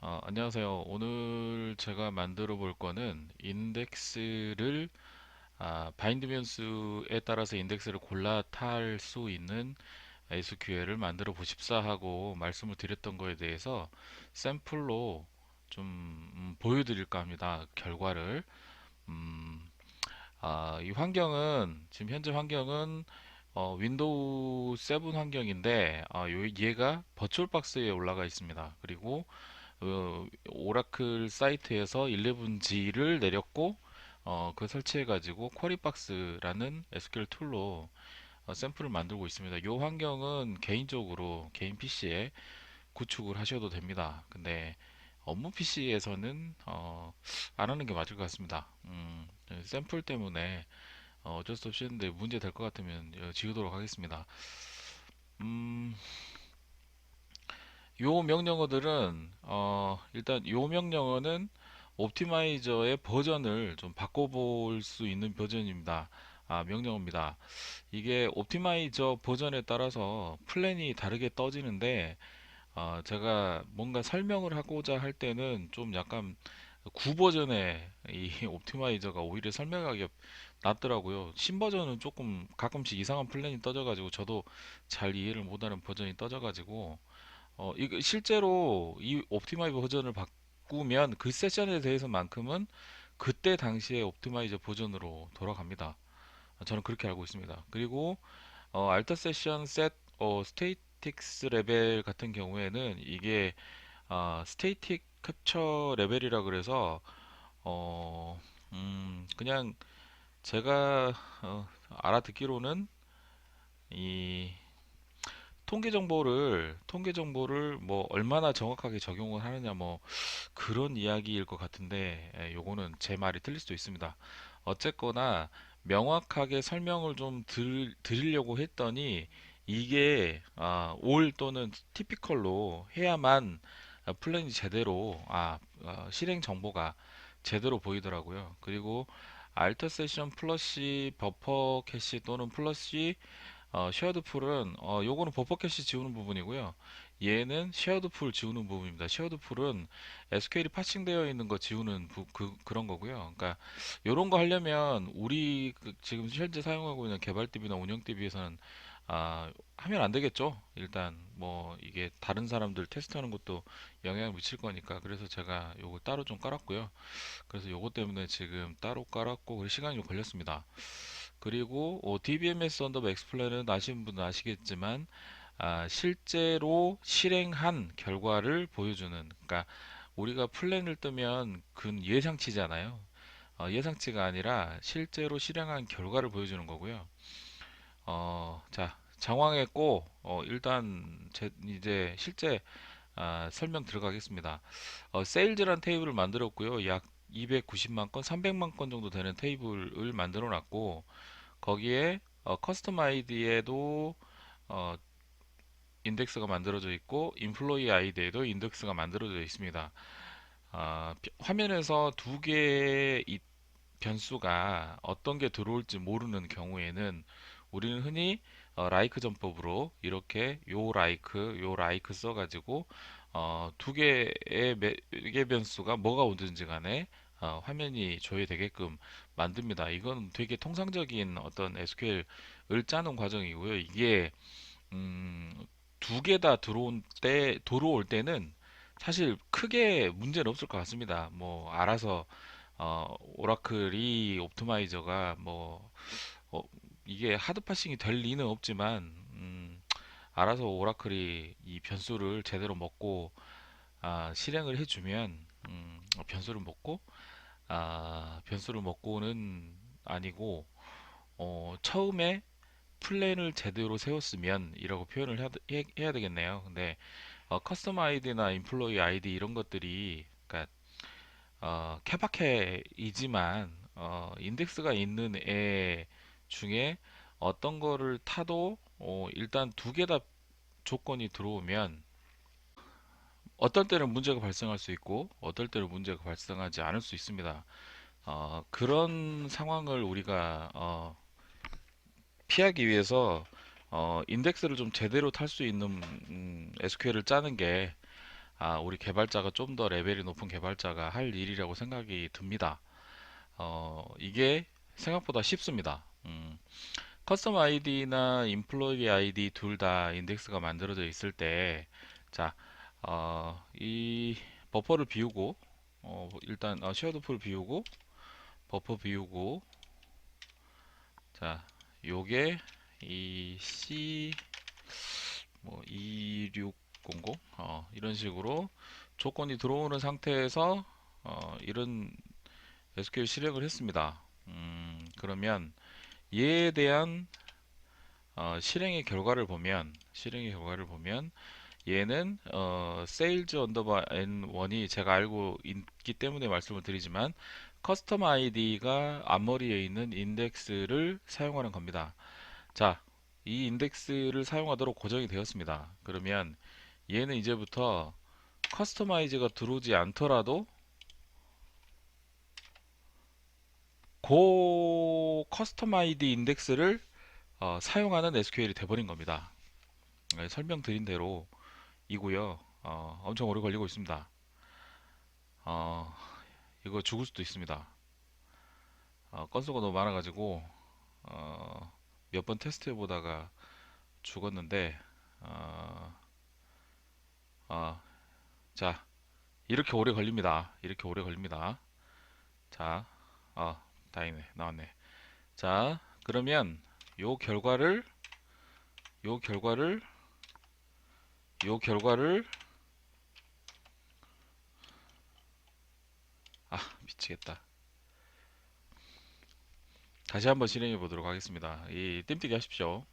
안녕하세요. 오늘 제가 만들어 볼 거는 인덱스를 바인드 변수에 따라서 인덱스를 골라 탈 수 있는 SQL을 만들어 보십사 하고 말씀을 드렸던 거에 대해서 샘플로 좀 보여드릴까 합니다. 결과를. 음, 이 환경은 지금 현재 환경은 윈도우 7 환경인데 얘가 버추얼박스에 올라가 있습니다. 그리고 오라클 사이트에서 11G를 내렸고 그 설치해가지고 쿼리박스라는 SQL 툴로 샘플을 만들고 있습니다. 이 환경은 개인적으로 개인 PC에 구축을 하셔도 됩니다. 근데 업무 PC에서는 안 하는 게 맞을 것 같습니다. 샘플 때문에 어쩔 수 없이 했는데 문제 될 것 같으면 지우도록 하겠습니다. 음, 요 명령어들은 일단 요 명령어는 옵티마이저의 버전을 좀 바꿔볼 수 있는 버전입니다. 명령어입니다. 이게 옵티마이저 버전에 따라서 플랜이 다르게 떠지는데 제가 뭔가 설명을 하고자 할 때는 좀 약간 구버전의 이 옵티마이저가 오히려 설명하기 낫더라고요. 신버전은 조금 가끔씩 이상한 플랜이 떠져가지고 저도 잘 이해를 못하는 버전이 떠져가지고 이거 실제로 이 옵티마이저 버전을 바꾸면 그 세션에 대해서만큼은 그때 당시에 옵티마이저 버전으로 돌아갑니다. 저는 그렇게 알고 있습니다. 그리고 알터 세션 셋 스테이틱스 레벨 같은 경우에는 이게 스테이틱 캡처 레벨이라 그래서 어, 그냥 제가 알아듣기로는 이 통계 정보를 뭐 얼마나 정확하게 적용을 하느냐 뭐 그런 이야기일 것 같은데 요거는 제 말이 틀릴 수도 있습니다. 어쨌거나 명확하게 설명을 좀 드리려고 했더니 이게 올 또는 티피컬로 해야만 플랜이 제대로 실행 정보가 제대로 보이더라고요. 그리고 알터 세션 플러시 버퍼 캐시 또는 플러시 쉐어드 풀은 요거는 버퍼 캐시 지우는 부분이고요. 얘는 쉐어드 풀 지우는 부분입니다. 쉐어드 풀은 SQL이 파칭되어 있는 거 지우는 그런 거고요. 그러니까 요런 거 하려면 우리 지금 현재 사용하고 있는 개발 DB나 운영 DB에서는 하면 안 되겠죠. 일단 뭐 이게 다른 사람들 테스트하는 것도 영향을 미칠 거니까 그래서 제가 요거 따로 좀 깔았고요. 그래서 요거 때문에 지금 따로 깔았고 시간이 좀 걸렸습니다. 그리고 DBMS 언더바 엑스플레인은 아시는 분은 아시겠지만 실제로 실행한 결과를 보여주는 그러니까 우리가 플랜을 뜨면 그건 예상치잖아요. 예상치가 아니라 실제로 실행한 결과를 보여주는 거고요. 자, 장황했고 일단 이제 실제 설명 들어가겠습니다. 세일즈란 테이블을 만들었고요. 약 290만 건, 300만 건 정도 되는 테이블을 만들어 놨고 거기에 커스텀 아이디에도 어, 인덱스가 만들어져 있고 인플로이 아이디에도 인덱스가 만들어져 있습니다. 화면에서 두 개의 이 변수가 어떤 게 들어올지 모르는 경우에는 우리는 흔히 라이크 전법으로 이렇게 요 라이크 써가지고 두 개의 매개 변수가 뭐가 오든지 간에 화면이 조회되게끔 만듭니다. 이건 되게 통상적인 어떤 SQL을 짜는 과정이고요. 이게 음, 두 개 다 들어올 때는 사실 크게 문제는 없을 것 같습니다. 뭐 알아서 오라클이 옵티마이저가 뭐 어, 이게 하드 파싱이 될 리는 없지만 알아서 오라클이 이 변수를 제대로 먹고 실행을 해주면 변수를 먹고 변수를 먹고는 아니고 처음에 플랜을 제대로 세웠으면 이라고 표현을 해야 되겠네요. 근데 커스텀 아이디나 인플로이 아이디 이런 것들이 그러니까 케바케이지만 인덱스가 있는 애 중에 어떤 거를 타도 일단 두 개 다 조건이 들어오면 어떨 때는 문제가 발생할 수 있고 어떨 때는 문제가 발생하지 않을 수 있습니다. 그런 상황을 우리가 피하기 위해서 인덱스를 좀 제대로 탈 수 있는 SQL을 짜는 게 우리 개발자가 좀 더 레벨이 높은 개발자가 할 일이라고 생각이 듭니다. 이게 생각보다 쉽습니다. 커스텀 아이디나 인플로이 아이디 둘 다 인덱스가 만들어져 있을 때, 자, 이 버퍼를 비우고, 일단 쉐어드 풀 비우고, 버퍼 비우고, 자, 요게 이 C 뭐 2600, 이런 식으로 조건이 들어오는 상태에서 이런 SQL 실행을 했습니다. 그러면 얘에 대한 실행의 결과를 보면 얘는 sales 언더바 n1이 제가 알고 있기 때문에 말씀을 드리지만 커스텀 아이디가 앞머리에 있는 인덱스를 사용하는 겁니다. 자, 이 인덱스를 사용하도록 고정이 되었습니다. 그러면 얘는 이제부터 커스터마이즈가 들어오지 않더라도 고 커스텀 아이디 인덱스를 사용하는 SQL이 돼버린 겁니다. 설명드린 대로 이고요. 엄청 오래 걸리고 있습니다. 어, 이거 죽을 수도 있습니다. 건수가 너무 많아가지고 몇 번 테스트 해보다가 죽었는데 어, 어, 자, 이렇게 오래 걸립니다. 이렇게 오래 걸립니다. 자, 다행이네. 나왔네. 자, 그러면 요 결과를 요 결과를 요 결과를 미치겠다. 다시 한번 실행해 보도록 하겠습니다. 이 띨띠기 하십시오.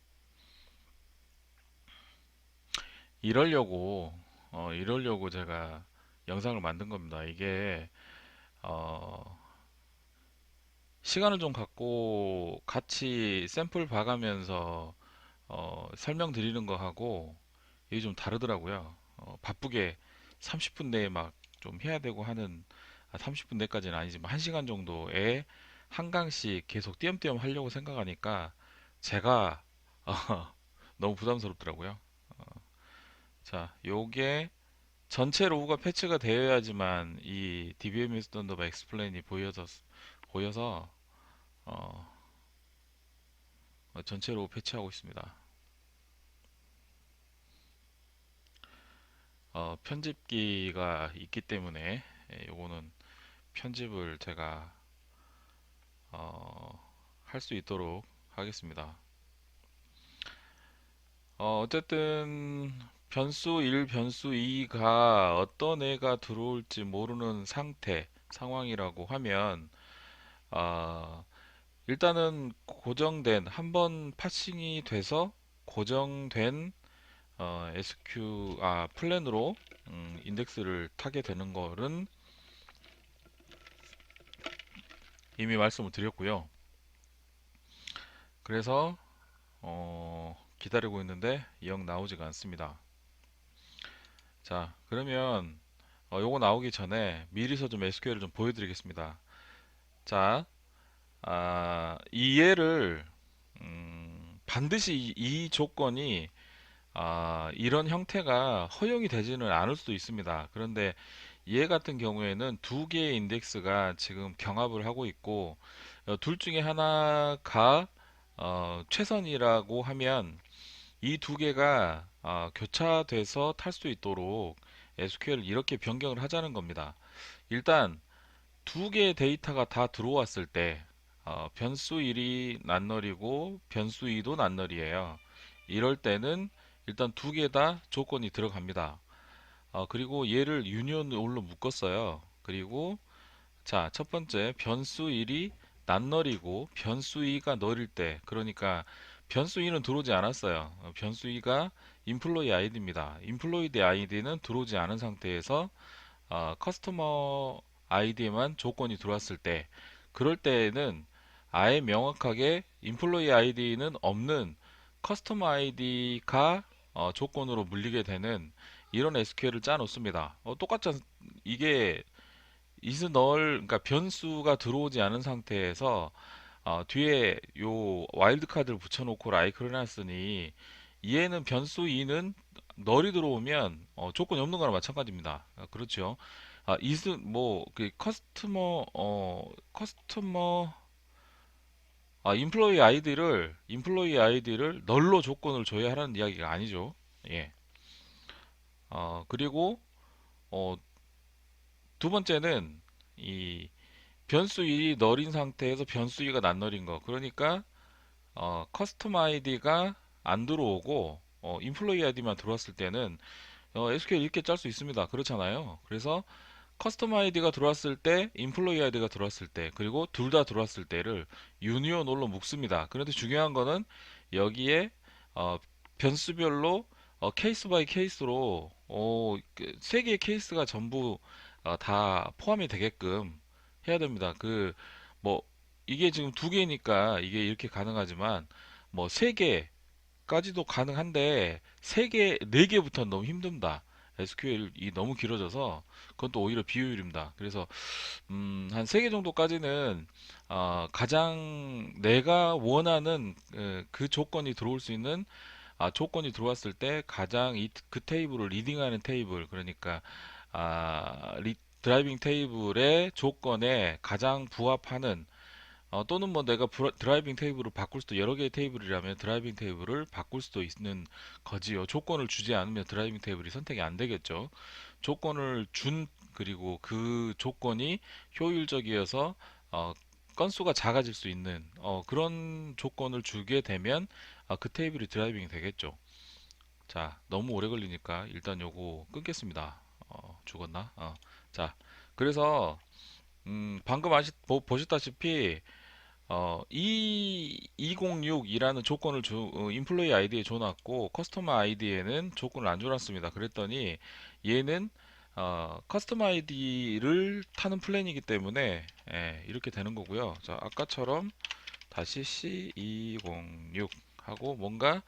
이러려고 제가 영상을 만든 겁니다. 이게 어, 시간을 좀 갖고 같이 샘플 봐가면서 설명드리는 거 하고 이게 좀 다르더라고요. 바쁘게 30분 내에 막 좀 해야 되고 하는 30분 내까지는 아니지만 1시간 정도에 한 강씩 계속 띄엄띄엄 하려고 생각하니까 제가 어, 너무 부담스럽더라고요. 자, 요게 전체 로우가 패치가 되어야지만 이 DBM 스탠더드 explain이 보여서 어, 전체 로우 패치하고 있습니다. 편집기가 있기 때문에 요거는 편집을 제가 할 수 있도록 하겠습니다. 어쨌든 변수 1, 변수 2가 어떤 애가 들어올지 모르는 상황이라고 하면 어, 일단은 고정된 한번 파싱이 돼서 고정된 플랜으로 인덱스를 타게 되는 거는 이미 말씀을 드렸고요. 그래서 기다리고 있는데 영 나오지가 않습니다. 자, 그러면 요거 나오기 전에 미리서 좀 SQL을 좀 보여드리겠습니다. 자, 이 예를 반드시 이 조건이 이런 형태가 허용이 되지는 않을 수도 있습니다. 그런데 얘 같은 경우에는 두 개의 인덱스가 지금 경합을 하고 있고 둘 중에 하나가 최선이라고 하면 이 두 개가 교차돼서 탈 수 있도록 SQL을 이렇게 변경을 하자는 겁니다. 일단 두 개의 데이터가 다 들어왔을 때 변수 1이 낱널이고 변수 2도 낱널이에요. 이럴 때는 일단 두 개 다 조건이 들어갑니다. 그리고 얘를 유니온 올로 묶었어요. 그리고 자, 첫 번째 변수 1이 낱널이고 변수 2가 널일 때, 그러니까 변수 2는 들어오지 않았어요. 변수 2가 인플로이 아이디입니다. 인플로이드 아이디는 들어오지 않은 상태에서 커스터머 아이디에만 조건이 들어왔을 때, 그럴 때에는 아예 명확하게 인플로이 아이디는 없는 커스터머 아이디가 조건으로 물리게 되는 이런 SQL을 짜 놓습니다. 똑같죠. 이게 is null, 그러니까 변수가 들어오지 않은 상태에서 뒤에 요 와일드 카드를 붙여놓고 라이크를 해놨으니 얘는 변수 2는 널이 들어오면 조건이 없는 거나 마찬가지입니다. 그렇죠. 이스 뭐그 커스터머 인플로이 아이디를 널로 조건을 줘야 하는 이야기가 아니죠. 예. 그리고 어, 두 번째는 이 변수 1이 널인 상태에서 변수 2가 난널인 거. 그러니까 커스텀 아이디가 안 들어오고 인플로이 아이디만 들어왔을 때는 SQL 읽게 짤 수 있습니다. 그렇잖아요. 그래서 커스텀 아이디가 들어왔을 때, 인플로이 아이디가 들어왔을 때, 그리고 둘 다 들어왔을 때를 유니온 올로 묶습니다. 그런데 중요한 거는 여기에 어, 변수별로 케이스 바이 케이스로 세 개의 케이스가 전부 다 포함이 되게끔 해야 됩니다. 뭐 이게 지금 두 개니까 이게 이렇게 가능하지만 뭐 세 개까지도 가능한데 세 개, 네 개부터는 너무 힘듭니다. SQL이 너무 길어져서 그건 또 오히려 비효율입니다. 그래서 한 세 개 정도까지는 가장 내가 원하는 그 조건이 들어올 수 있는 조건이 들어왔을 때 가장 그 테이블을 리딩하는 테이블 그러니까 드라이빙 테이블의 조건에 가장 부합하는 또는 뭐 내가 드라이빙 테이블을 바꿀 수도 여러 개의 테이블이라면 드라이빙 테이블을 바꿀 수도 있는 거지요. 조건을 주지 않으면 드라이빙 테이블이 선택이 안 되겠죠. 조건을 준 그리고 그 조건이 효율적이어서 어, 건수가 작아질 수 있는 그런 조건을 주게 되면 그 테이블이 드라이빙이 되겠죠. 자, 너무 오래 걸리니까 일단 요거 끊겠습니다. 죽었나? 자, 그래서 방금 보셨다시피 206이라는 조건을 인플로이 아이디에 줘놨고 커스터머 아이디에는 조건을 안 줘놨습니다. 그랬더니 얘는 커스터머 아이디를 타는 플랜이기 때문에 이렇게 되는 거고요. 자, 아까처럼 다시 C206 하고 뭔가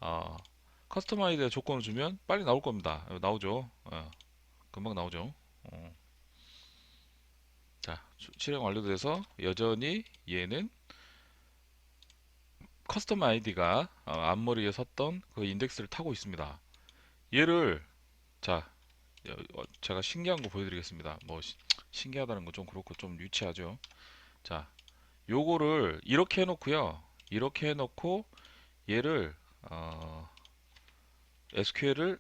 어, 커스터머 아이디에 조건을 주면 빨리 나올 겁니다. 나오죠. 금방 나오죠. 어, 자, 실행 완료돼서 여전히 얘는 커스텀 아이디가 앞머리에 섰던 그 인덱스를 타고 있습니다. 얘를 자 제가 신기한 거 보여드리겠습니다. 뭐 신기하다는 거 좀 그렇고 좀 유치하죠. 자 요거를 이렇게 해놓고요. 이렇게 해놓고 얘를 SQL을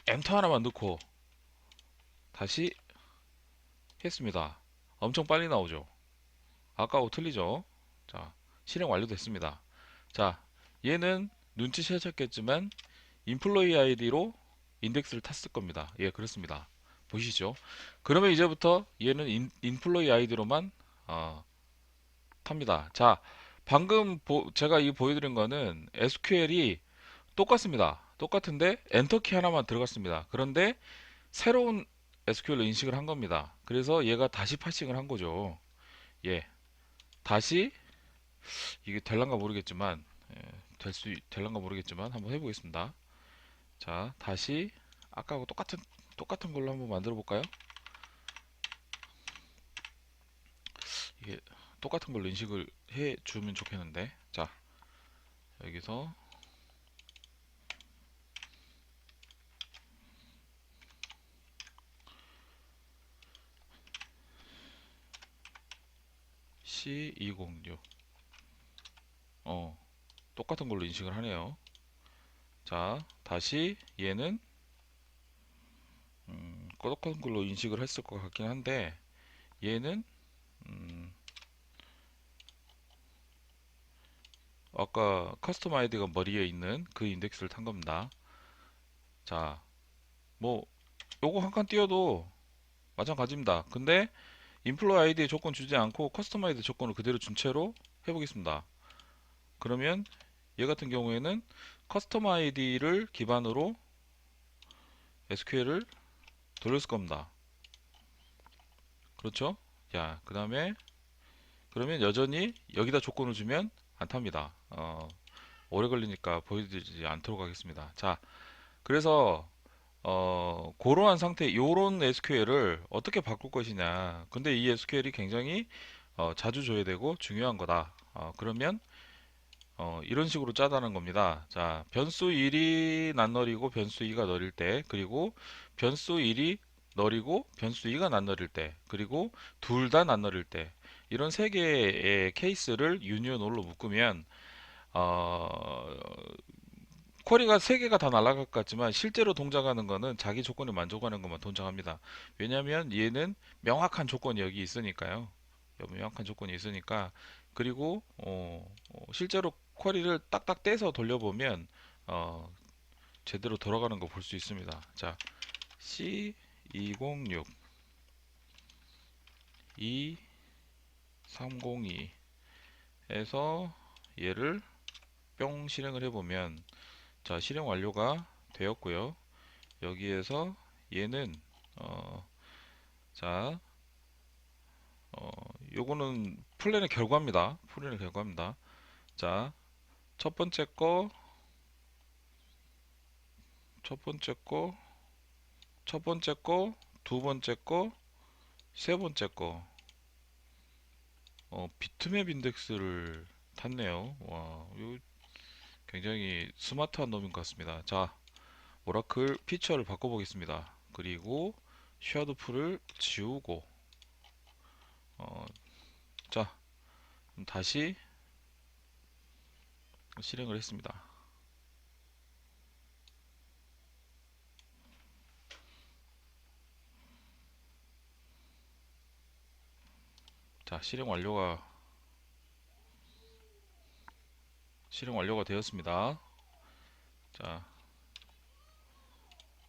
엔터 하나만 넣고 다시 했습니다. 엄청 빨리 나오죠. 아까하고 틀리죠. 자 실행 완료됐습니다. 자 얘는 눈치채셨겠지만 인플로이 아이디로 인덱스를 탔을 겁니다. 예, 그렇습니다. 보시죠. 그러면 이제부터 얘는 인플로이 아이디로만 탑니다. 자, 방금 제가 이 보여드린 거는 SQL이 똑같습니다. 똑같은데 엔터키 하나만 들어갔습니다. 그런데 새로운 SQL로 인식을 한 겁니다. 그래서 얘가 다시 파싱을 한 거죠. 예, 다시 이게 될란가 모르겠지만 될란가 모르겠지만 한번 해보겠습니다. 자, 다시 아까하고 똑같은 걸로 한번 만들어 볼까요? 이게 똑같은 걸로 인식을 해 주면 좋겠는데. 자, 여기서 C206 똑같은 걸로 인식을 하네요. 자, 다시 얘는 똑같은 걸로 인식을 했을 것 같긴 한데 얘는 음, 아까 커스텀 아이디가 머리에 있는 그 인덱스를 탄 겁니다. 자, 뭐 요거 한 칸 띄워도 마찬가지입니다. 근데 인플로 아이디에 조건 주지 않고 커스텀 아이디 조건을 그대로 준 채로 해보겠습니다. 그러면 얘 같은 경우에는 커스텀 아이디를 기반으로 SQL을 돌렸을 겁니다. 그렇죠? 자, 그 다음에 그러면 여전히 여기다 조건을 주면 안 탑니다. 오래 걸리니까 보여드리지 않도록 하겠습니다. 자, 그래서 그러한 상태, 요런 SQL을 어떻게 바꿀 것이냐. 근데 이 SQL이 굉장히 자주 줘야 되고 중요한 거다. 그러면 이런 식으로 짜다는 겁니다. 자, 변수 1이 낱너리고 변수 2가 너릴 때, 그리고 변수 1이 너리고 변수 2가 낱너릴 때, 그리고 둘 다 낱너릴 때, 이런 세 개의 케이스를 유니온 올로 묶으면 어, 쿼리가 세 개가 다 날아갈 것 같지만 실제로 동작하는 거는 자기 조건에 만족하는 것만 동작합니다. 왜냐하면 얘는 명확한 조건이 여기 있으니까요. 명확한 조건이 있으니까. 그리고 실제로 쿼리를 딱딱 떼서 돌려보면 어, 제대로 돌아가는 거 볼 수 있습니다. 자, C206 2302에서 얘를 뿅 실행을 해보면, 자, 실행 완료가 되었고요. 여기에서 얘는 어, 자, 요거는 플랜의 결과입니다. 플랜의 결과입니다. 자, 첫 번째 거, 첫 번째 거, 첫 번째 거, 두 번째 거, 세 번째 거, 비트맵 인덱스를 탔네요. 와, 이거 굉장히 스마트한 놈인 것 같습니다. 자, 오라클 피처를 바꿔보겠습니다. 그리고 샤도풀을 지우고, 어, 자, 다시 실행을 했습니다. 자, 실행 완료가 되었습니다.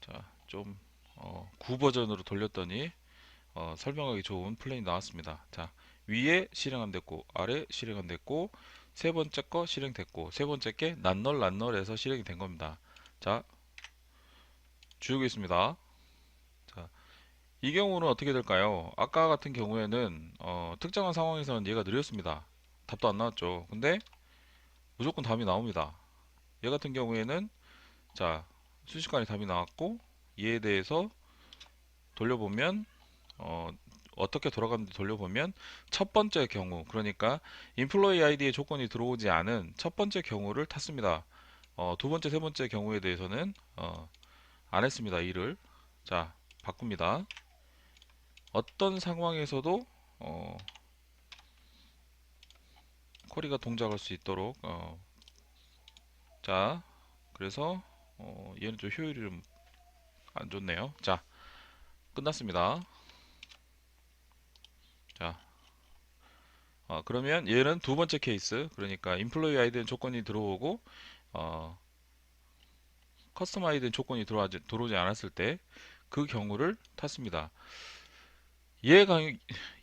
자, 좀 구 버전으로 돌렸더니 설명하기 좋은 플레이 나왔습니다. 자, 위에 실행 안 됐고 아래 실행 안 됐고 세 번째 거 실행됐고 세 번째 게 낱널에서 실행이 된 겁니다. 자, 지우겠습니다. 자, 이 경우는 어떻게 될까요? 아까 같은 경우에는 특정한 상황에서는 얘가 느렸습니다. 답도 안 나왔죠. 근데 무조건 답이 나옵니다. 얘 같은 경우에는, 자, 순식간에 답이 나왔고 이에 대해서 돌려보면 어, 어떻게 돌아가는지 돌려보면 첫 번째 경우, 그러니까 인플로이 아이디의 조건이 들어오지 않은 첫 번째 경우를 탔습니다. 두 번째, 세 번째 경우에 대해서는 안 했습니다. 일을. 자, 바꿉니다. 어떤 상황에서도 어, 쿼리가 동작할 수 있도록 자, 그래서 얘는 좀 효율이 좀 안 좋네요. 자, 끝났습니다. 자, 그러면 얘는 두 번째 케이스, 그러니까 인플로이 아이디는 조건이 들어오고 어, 커스터마이드 된 조건이 들어오지 않았을 때 그 경우를 탔습니다. 얘가,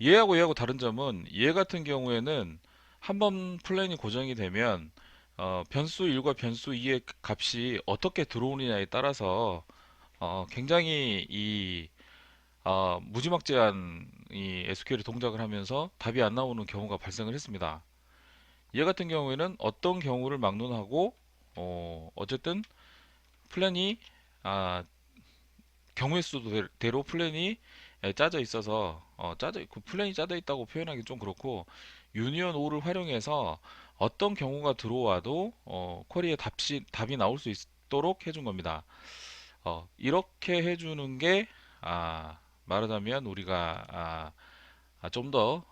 얘하고 다른 점은, 얘 같은 경우에는 한번 플랜이 고정이 되면 변수 1과 변수 2의 값이 어떻게 들어오느냐에 따라서 굉장히 무지막지한 이 SQL이 동작을 하면서 답이 안 나오는 경우가 발생을 했습니다. 얘 같은 경우에는 어떤 경우를 막론하고 어쨌든 플랜이 아, 경우의 수대로 플랜이 짜져 있어서 그 플랜이 짜져 있다고 표현하기 좀 그렇고, 유니온 오를 활용해서 어떤 경우가 들어와도 쿼리에 답이 나올 수 있도록 해준 겁니다. 이렇게 해주는 게 말하자면 우리가 좀 더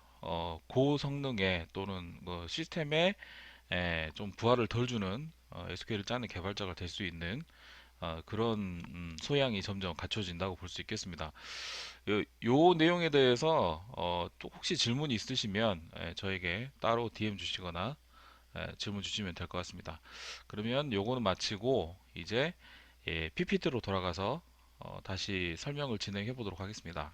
고성능의 또는 뭐 시스템에 좀 부하를 덜 주는 SQL을 짜는 개발자가 될 수 있는 그런 소양이 점점 갖춰진다고 볼 수 있겠습니다. 요 내용에 대해서 또 혹시 질문이 있으시면 저에게 따로 DM 주시거나 질문 주시면 될 것 같습니다. 그러면 요거는 마치고 이제 PPT로 돌아가서 다시 설명을 진행해 보도록 하겠습니다.